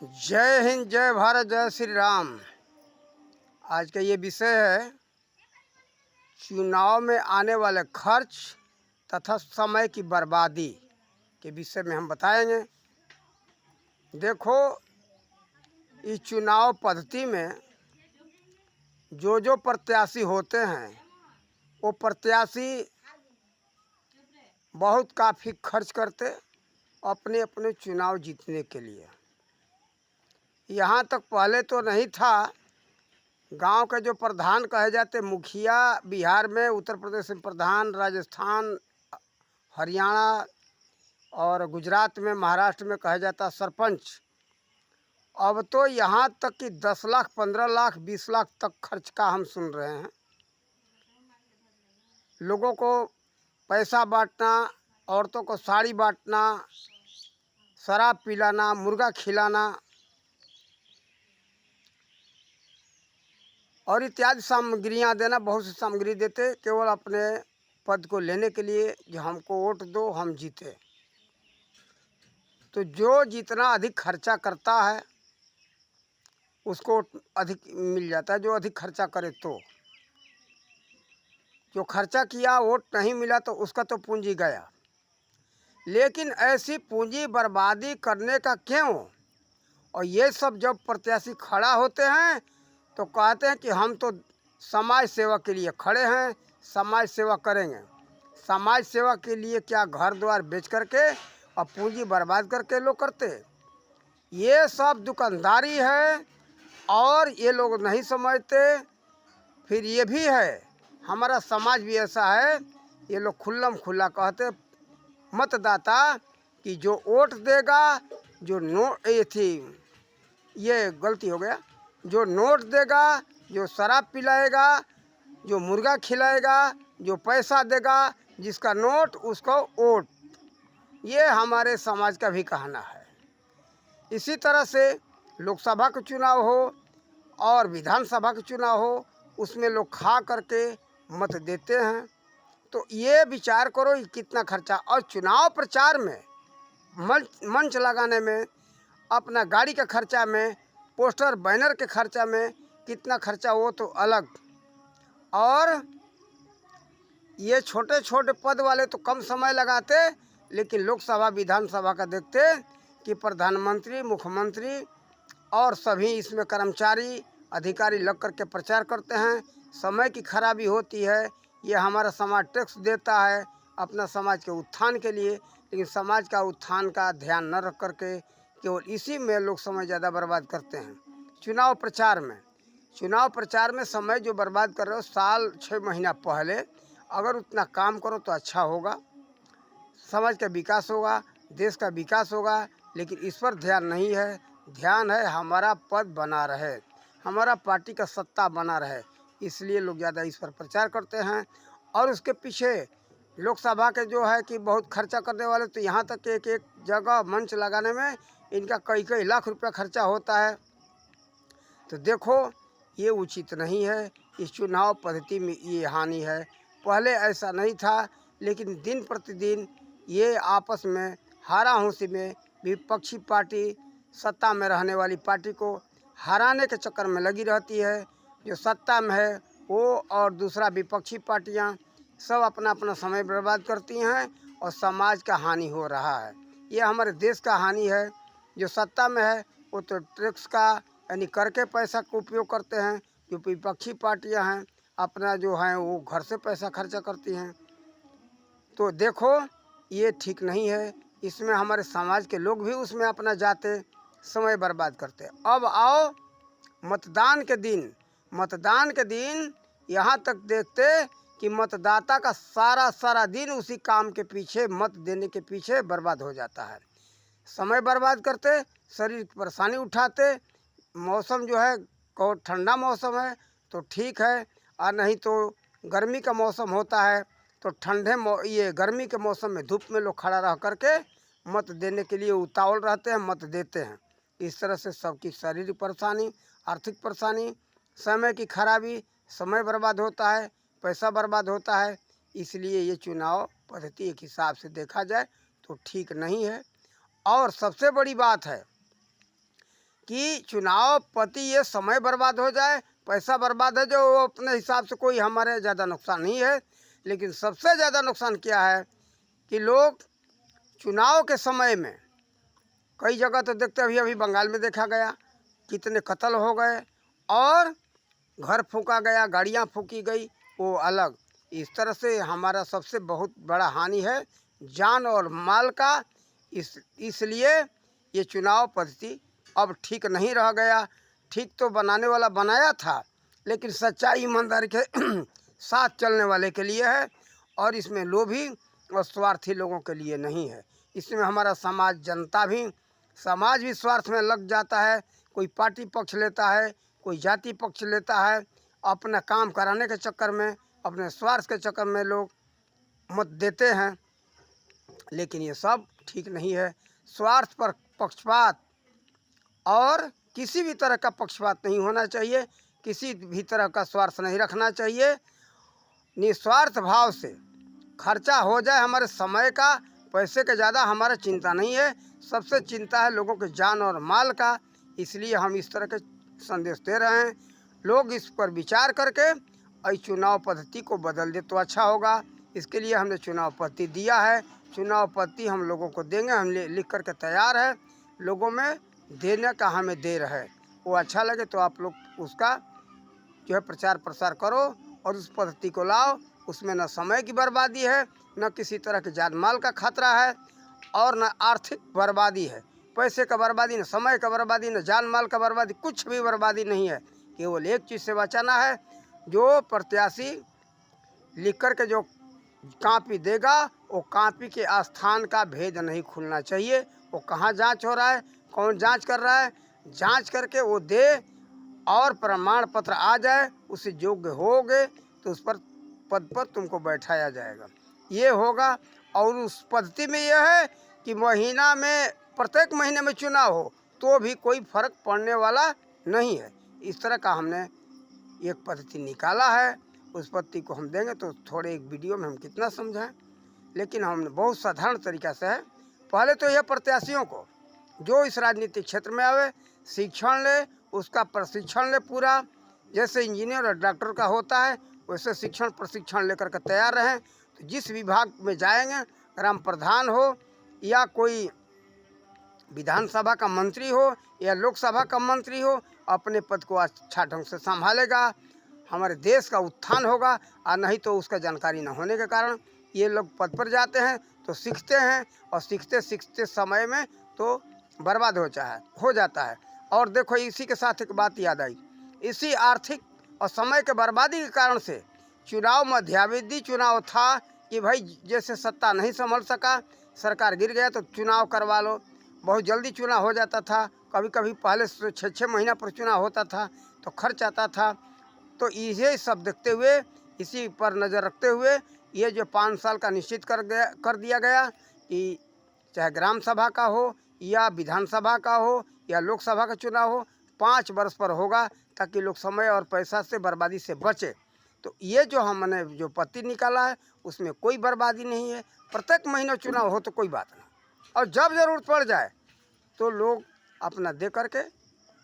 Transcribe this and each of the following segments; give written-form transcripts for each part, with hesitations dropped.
जय हिंद, जय भारत, जय श्री राम। आज का ये विषय है चुनाव में आने वाले खर्च तथा समय की बर्बादी के विषय में हम बताएंगे। देखो, इस चुनाव पद्धति में जो प्रत्याशी होते हैं वो प्रत्याशी बहुत काफ़ी खर्च करते अपने अपने चुनाव जीतने के लिए। यहाँ तक पहले तो नहीं था। गांव के जो प्रधान कहे जाते मुखिया, बिहार में, उत्तर प्रदेश में प्रधान, राजस्थान, हरियाणा और गुजरात में, महाराष्ट्र में कहा जाता सरपंच। अब तो यहाँ तक कि 10 लाख, 15 लाख, 20 लाख तक खर्च का हम सुन रहे हैं। लोगों को पैसा बांटना, औरतों को साड़ी बांटना, शराब पिलाना, मुर्गा खिलाना और इत्यादि सामग्रियाँ देना। बहुत सी सामग्री देते केवल अपने पद को लेने के लिए, जो हमको वोट दो हम जीते। तो जो जितना अधिक खर्चा करता है उसको अधिक मिल जाता है। जो अधिक खर्चा करे तो, जो खर्चा किया वोट नहीं मिला तो उसका तो पूंजी गया। लेकिन ऐसी पूंजी बर्बादी करने का क्यों? और ये सब जब प्रत्याशी खड़ा होते हैं तो कहते हैं कि हम तो समाज सेवा के लिए खड़े हैं, समाज सेवा करेंगे। समाज सेवा के लिए क्या घर द्वार बेच करके और पूंजी बर्बाद करके लोग करते। ये सब दुकानदारी है और ये लोग नहीं समझते। फिर ये भी है, हमारा समाज भी ऐसा है, ये लोग खुल्लम खुल्ला कहते मतदाता कि जो वोट देगा, जो ये गलती हो गया, जो नोट देगा, जो शराब पिलाएगा, जो मुर्गा खिलाएगा, जो पैसा देगा, जिसका नोट उसको वोट। ये हमारे समाज का भी कहना है। इसी तरह से लोकसभा का चुनाव हो और विधानसभा का चुनाव हो, उसमें लोग खा करके मत देते हैं। तो ये विचार करो कि कितना खर्चा। और चुनाव प्रचार में मंच लगाने में, अपना गाड़ी का खर्चा में, पोस्टर बैनर के खर्चा में कितना खर्चा, वो तो अलग। और ये छोटे छोटे पद वाले तो कम समय लगाते, लेकिन लोकसभा विधानसभा का देखते कि प्रधानमंत्री, मुख्यमंत्री और सभी इसमें कर्मचारी अधिकारी लग करके प्रचार करते हैं। समय की खराबी होती है। ये हमारा समाज टैक्स देता है अपना समाज के उत्थान के लिए, लेकिन समाज का उत्थान का ध्यान न रख करके केवल इसी में लोग समय ज़्यादा बर्बाद करते हैं। चुनाव प्रचार में समय जो बर्बाद कर रहे हो, साल 6 महीना पहले अगर उतना काम करो तो अच्छा होगा, समाज का विकास होगा, देश का विकास होगा। लेकिन इस पर ध्यान नहीं है। ध्यान है हमारा पद बना रहे, हमारा पार्टी का सत्ता बना रहे, इसलिए लोग ज़्यादा इस पर प्रचार करते हैं। और उसके पीछे लोकसभा के जो है कि बहुत खर्चा करने वाले, तो यहाँ तक एक एक जगह मंच लगाने में इनका कई कई लाख रुपया खर्चा होता है। तो देखो, ये उचित नहीं है। इस चुनाव पद्धति में ये हानि है। पहले ऐसा नहीं था, लेकिन दिन प्रतिदिन ये आपस में हाराहुसी में विपक्षी पार्टी सत्ता में रहने वाली पार्टी को हराने के चक्कर में लगी रहती है। जो सत्ता में है वो और दूसरा विपक्षी पार्टियां सब अपना अपना समय बर्बाद करती हैं और समाज का हानि हो रहा है। ये हमारे देश का हानि है। जो सत्ता में है वो तो टैक्स का यानी कर के पैसा का उपयोग करते हैं। जो विपक्षी पार्टियां हैं अपना जो है वो घर से पैसा खर्चा करती हैं। तो देखो, ये ठीक नहीं है। इसमें हमारे समाज के लोग भी उसमें अपना जाते समय बर्बाद करते। अब आओ मतदान के दिन यहाँ तक देखते कि मतदाता का सारा दिन उसी काम के पीछे, मत देने के पीछे बर्बाद हो जाता है। समय बर्बाद करते, शरीर की परेशानी उठाते। मौसम जो है को ठंडा मौसम है तो ठीक है, और नहीं तो गर्मी का मौसम होता है तो ये गर्मी के मौसम में धूप में लोग खड़ा रह करके मत देने के लिए उतावल रहते हैं, मत देते हैं। इस तरह से सबकी शारीरिक परेशानी, आर्थिक परेशानी, समय की खराबी, समय बर्बाद होता है, पैसा बर्बाद होता है। इसलिए ये चुनाव पद्धति एक हिसाब से देखा जाए तो ठीक नहीं है। और सबसे बड़ी बात है कि चुनाव पति ये समय बर्बाद हो जाए, पैसा बर्बाद है, जो वो अपने हिसाब से कोई हमारे ज़्यादा नुकसान नहीं है। लेकिन सबसे ज़्यादा नुकसान क्या है कि लोग चुनाव के समय में कई जगह तो देखते अभी अभी बंगाल में देखा गया कितने कत्ल हो गए और घर फूका गया, गाड़ियाँ फूकी गई, वो अलग। इस तरह से हमारा सबसे बहुत बड़ा हानि है जान और माल का। इसलिए ये चुनाव पद्धति अब ठीक नहीं रह गया। ठीक तो बनाने वाला बनाया था, लेकिन सच्चाई ईमानदारी के साथ चलने वाले के लिए है और इसमें लोभी और स्वार्थी लोगों के लिए नहीं है। इसमें हमारा समाज भी स्वार्थ में लग जाता है। कोई पार्टी पक्ष लेता है, कोई जाति पक्ष लेता है, अपना काम कराने के चक्कर में, अपने स्वार्थ के चक्कर में लोग मत देते हैं। लेकिन ये सब ठीक नहीं है। स्वार्थ पर पक्षपात और किसी भी तरह का पक्षपात नहीं होना चाहिए, किसी भी तरह का स्वार्थ नहीं रखना चाहिए। निस्वार्थ भाव से खर्चा हो जाए हमारे समय का, पैसे के ज़्यादा हमारा चिंता नहीं है। सबसे चिंता है लोगों के जान और माल का। इसलिए हम इस तरह के संदेश दे रहे हैं। लोग इस पर विचार करके इस चुनाव पद्धति को बदल दे तो अच्छा होगा। इसके लिए हमने चुनाव पद्धति दिया है। चुनाव पद्धति हम लोगों को देंगे, हम लिख करके तैयार है। लोगों में देने का हमें देर है। वो अच्छा लगे तो आप लोग उसका जो है प्रचार प्रसार करो और उस पद्धति को लाओ। उसमें न समय की बर्बादी है, न किसी तरह के जान माल का खतरा है और न आर्थिक बर्बादी है। पैसे का बर्बादी, न समय का बर्बादी, न जान माल का बर्बादी, कुछ भी बर्बादी नहीं है। केवल एक चीज़ से बचाना है, जो प्रत्याशी लिख कर के जो कापी देगा वो कापी के स्थान का भेद नहीं खुलना चाहिए। वो कहाँ जांच हो रहा है, कौन जांच कर रहा है, जांच करके वो दे और प्रमाण पत्र आ जाए, उससे योग्य होगे तो उस पर पद पर तुमको बैठाया जाएगा। ये होगा। और उस पद्धति में यह है कि महीना में, प्रत्येक महीने में चुनाव हो तो भी कोई फर्क पड़ने वाला नहीं है। इस तरह का हमने एक पद्धति निकाला है। उस पद्धति को हम देंगे तो थोड़े एक वीडियो में हम कितना समझाएं, लेकिन हमने बहुत साधारण तरीक़ा से है। पहले तो यह प्रत्याशियों को जो इस राजनीतिक क्षेत्र में आवे शिक्षण ले, उसका प्रशिक्षण ले पूरा। जैसे इंजीनियर और डॉक्टर का होता है वैसे शिक्षण प्रशिक्षण लेकर के तैयार रहें। तो जिस विभाग में जाएंगे, ग्राम प्रधान हो या कोई विधानसभा का मंत्री हो या लोकसभा का मंत्री हो, अपने पद को अच्छा ढंग से संभालेगा, हमारे देश का उत्थान होगा। और नहीं तो उसका जानकारी न होने के कारण ये लोग पद पर जाते हैं तो सीखते हैं और सीखते सीखते समय में तो बर्बाद हो जाता है। और देखो, इसी के साथ एक बात याद आई। इसी आर्थिक और समय के बर्बादी के कारण से चुनाव मध्यावधि चुनाव था कि भाई जैसे सत्ता नहीं संभल सका, सरकार गिर गया तो चुनाव करवा लो। बहुत जल्दी चुनाव हो जाता था। कभी कभी पहले 6-6 महीना पर चुनाव होता था तो खर्च आता था। तो ये सब देखते हुए, इसी पर नज़र रखते हुए ये जो 5 साल का निश्चित कर दिया गया कि चाहे ग्राम सभा का हो या विधानसभा का हो या लोकसभा का चुनाव हो, 5 वर्ष पर होगा ताकि लोग समय और पैसा से बर्बादी से बचे। तो ये जो हमने जो पद्धति निकाला है उसमें कोई बर्बादी नहीं है। प्रत्येक महीने चुनाव हो तो कोई बात नहीं, और जब ज़रूरत पड़ जाए तो लोग अपना दे करके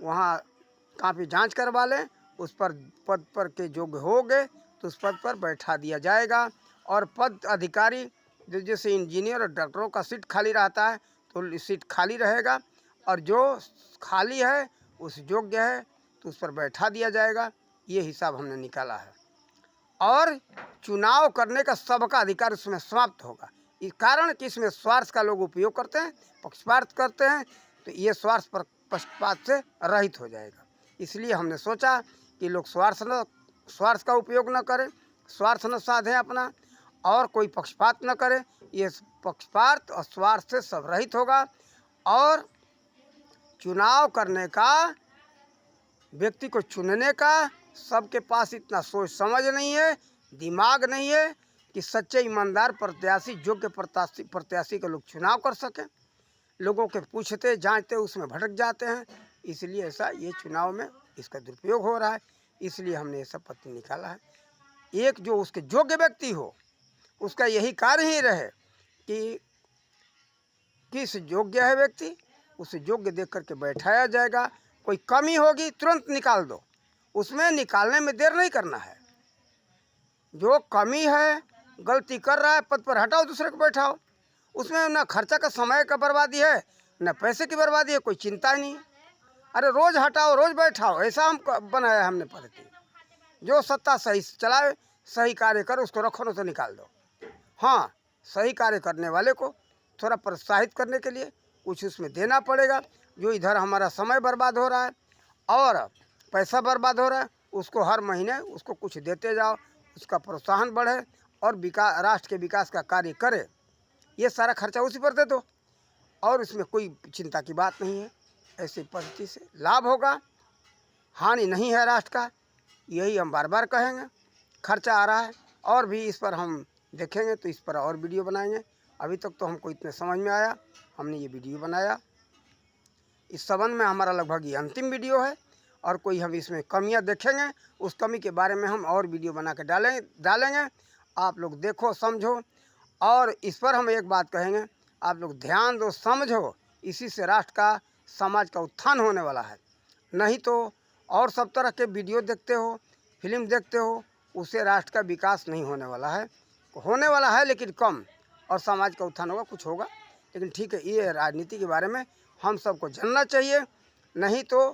वहाँ काफ़ी जांच करवा लें। उस पर पद पर के योग्य हो गए तो उस पद पर बैठा दिया जाएगा। और पद अधिकारी जैसे इंजीनियर और डॉक्टरों का सीट खाली रहता है तो सीट खाली रहेगा, और जो खाली है उस योग्य है तो उस पर बैठा दिया जाएगा। ये हिसाब हमने निकाला है। और चुनाव करने का सबका अधिकार उसमें समाप्त होगा। इस कारण कि इसमें स्वार्थ का लोग उपयोग करते हैं, पक्षपात करते हैं, तो ये स्वार्थ पर पक्षपात से रहित हो जाएगा। इसलिए हमने सोचा कि लोग स्वार्थ का उपयोग न करें, स्वार्थ न साधें अपना, और कोई पक्षपात न करें। ये पक्षपात और स्वार्थ से सब रहित होगा। और चुनाव करने का, व्यक्ति को चुनने का सबके पास इतना सोच समझ नहीं है, दिमाग नहीं है कि सच्चे ईमानदार प्रत्याशी, योग्य प्रत्याशी के लोग चुनाव कर सकें। लोगों के पूछते जांचते उसमें भटक जाते हैं। इसलिए ऐसा ये चुनाव में इसका दुरुपयोग हो रहा है। इसलिए हमने ये सब पद्धति निकाला है। एक जो उसके योग्य व्यक्ति हो उसका यही कार्य ही रहे कि किस योग्य है व्यक्ति, उसे योग्य देख करके बैठाया जाएगा। कोई कमी होगी तुरंत निकाल दो, उसमें निकालने में देर नहीं करना है। जो कमी है, गलती कर रहा है, पद पर हटाओ, दूसरे को बैठाओ। उसमें ना खर्चा का समय का बर्बादी है, ना पैसे की बर्बादी है, कोई चिंता ही नहीं। अरे रोज़ हटाओ, रोज़ बैठाओ, ऐसा हम बनाया हमने पद्धति। जो सत्ता सही चलाए, सही कार्य करे, उसको रखो, ना तो निकाल दो। हाँ, सही कार्य करने वाले को थोड़ा प्रोत्साहित करने के लिए कुछ उसमें देना पड़ेगा। जो इधर हमारा समय बर्बाद हो रहा है और पैसा बर्बाद हो रहा है, उसको हर महीने उसको कुछ देते जाओ, उसका प्रोत्साहन बढ़े और राष्ट्र के विकास का कार्य करे। ये सारा खर्चा उसी पर दे दो और इसमें कोई चिंता की बात नहीं है। ऐसी पद्धति से लाभ होगा, हानि नहीं है राष्ट्र का। यही हम बार बार कहेंगे। खर्चा आ रहा है और भी इस पर हम देखेंगे तो इस पर और वीडियो बनाएंगे। अभी तक तो हमको इतने समझ में आया, हमने ये वीडियो बनाया। इस संबंध में हमारा लगभग ये अंतिम वीडियो है और कोई हम इसमें कमियां देखेंगे, उस कमी के बारे में हम और वीडियो बना के डालेंगे। आप लोग देखो, समझो। और इस पर हम एक बात कहेंगे, आप लोग ध्यान दो, समझो। इसी से राष्ट्र का, समाज का उत्थान होने वाला है। नहीं तो और सब तरह के वीडियो देखते हो, फिल्म देखते हो, उससे राष्ट्र का विकास नहीं होने वाला है। होने वाला है लेकिन कम, और समाज का उत्थान होगा, कुछ होगा। लेकिन ठीक है, ये राजनीति के बारे में हम सबको जानना चाहिए। नहीं तो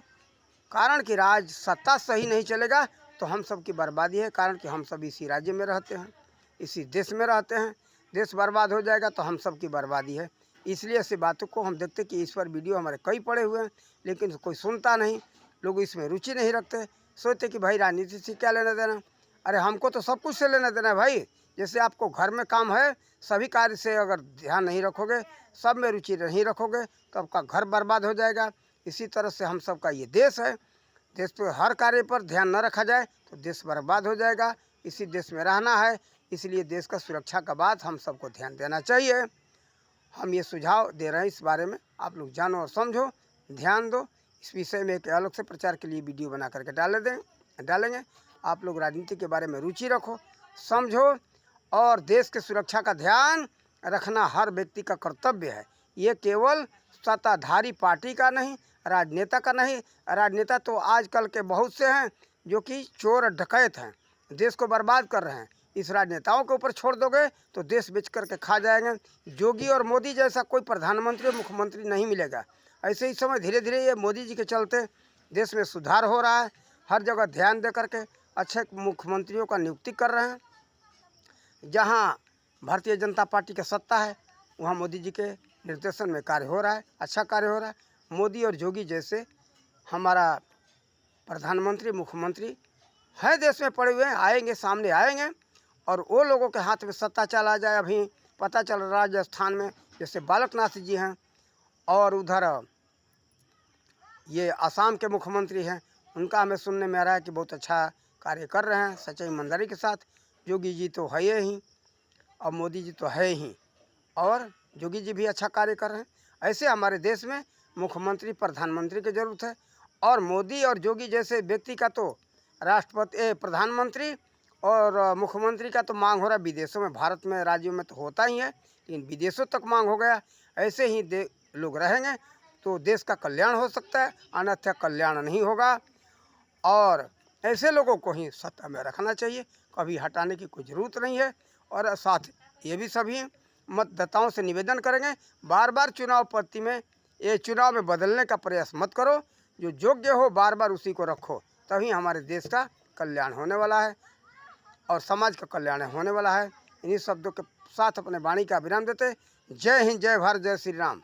कारण कि राज सत्ता सही नहीं चलेगा तो हम सब की बर्बादी है। कारण कि हम सब इसी राज्य में रहते हैं, इसी देश में रहते हैं। देश बर्बाद हो जाएगा तो हम सब की बर्बादी है। इसलिए ऐसी बातों को हम देखते कि इस पर वीडियो हमारे कई पड़े हुए हैं, लेकिन कोई सुनता नहीं, लोग इसमें रुचि नहीं रखते। सोचते कि भाई राजनीति से क्या लेना देना। अरे हमको तो सब कुछ से लेना देना है भाई। जैसे आपको घर में काम है, सभी कार्य से अगर ध्यान नहीं रखोगे, सब में रुचि नहीं रखोगे तो आपका घर बर्बाद हो जाएगा। इसी तरह से हम सब का ये देश है। देश पे हर कार्य पर ध्यान न रखा जाए तो देश बर्बाद हो जाएगा। इसी देश में रहना है, इसलिए देश का सुरक्षा का बात हम सबको ध्यान देना चाहिए। हम ये सुझाव दे रहे हैं, इस बारे में आप लोग जानो और समझो, ध्यान दो। इस विषय में एक अलग से प्रचार के लिए वीडियो बना करके डालेंगे। आप लोग राजनीति के बारे में रुचि रखो, समझो, और देश के सुरक्षा का ध्यान रखना हर व्यक्ति का कर्तव्य है। ये केवल सत्ताधारी पार्टी का नहीं, राजनेता का नहीं। राजनेता तो आजकल के बहुत से हैं जो कि चोर डकैत हैं, देश को बर्बाद कर रहे हैं। इस राजनेताओं के ऊपर छोड़ दोगे तो देश बेच करके खा जाएंगे। योगी और मोदी जैसा कोई प्रधानमंत्री और मुख्यमंत्री नहीं मिलेगा। ऐसे ही समय धीरे धीरे ये मोदी जी के चलते देश में सुधार हो रहा है। हर जगह ध्यान दे करके अच्छे मुख्यमंत्रियों का नियुक्ति कर रहे हैं। जहाँ भारतीय जनता पार्टी की सत्ता है वहाँ मोदी जी के निर्देशन में कार्य हो रहा है, अच्छा कार्य हो रहा है। मोदी और योगी जैसे हमारा प्रधानमंत्री, मुख्यमंत्री है देश में पड़े हुए हैं, आएंगे, सामने आएंगे। और वो लोगों के हाथ में सत्ता चला जाए। अभी पता चल रहा है राजस्थान में जैसे बालकनाथ जी हैं, और उधर ये असम के मुख्यमंत्री हैं, उनका हमें सुनने में आ रहा है कि बहुत अच्छा कार्य कर रहे हैं सच्चाई ईमानदारी के साथ। योगी जी तो है ही और मोदी जी तो है ही, और योगी जी भी अच्छा कार्य कर रहे हैं। ऐसे हमारे देश में मुख्यमंत्री, प्रधानमंत्री की ज़रूरत है। और मोदी और योगी जैसे व्यक्ति का तो राष्ट्रपति, प्रधानमंत्री और मुख्यमंत्री का तो मांग हो रहा है विदेशों में। भारत में राज्यों में तो होता ही है, लेकिन विदेशों तक मांग हो गया। ऐसे ही लोग रहेंगे तो देश का कल्याण हो सकता है, अन्यथा कल्याण नहीं होगा। और ऐसे लोगों को ही सत्ता में रखना चाहिए, कभी हटाने की कोई ज़रूरत नहीं है। और साथ ये भी सभी मतदाताओं से निवेदन करेंगे, बार बार चुनाव पद्धति में, ये चुनाव में बदलने का प्रयास मत करो। जो योग्य हो बार बार उसी को रखो, तभी हमारे देश का कल्याण होने वाला है और समाज का कल्याण होने वाला है। इन्हीं शब्दों के साथ अपने वाणी का विराम देते। जय हिंद, जय भारत, जय श्री राम।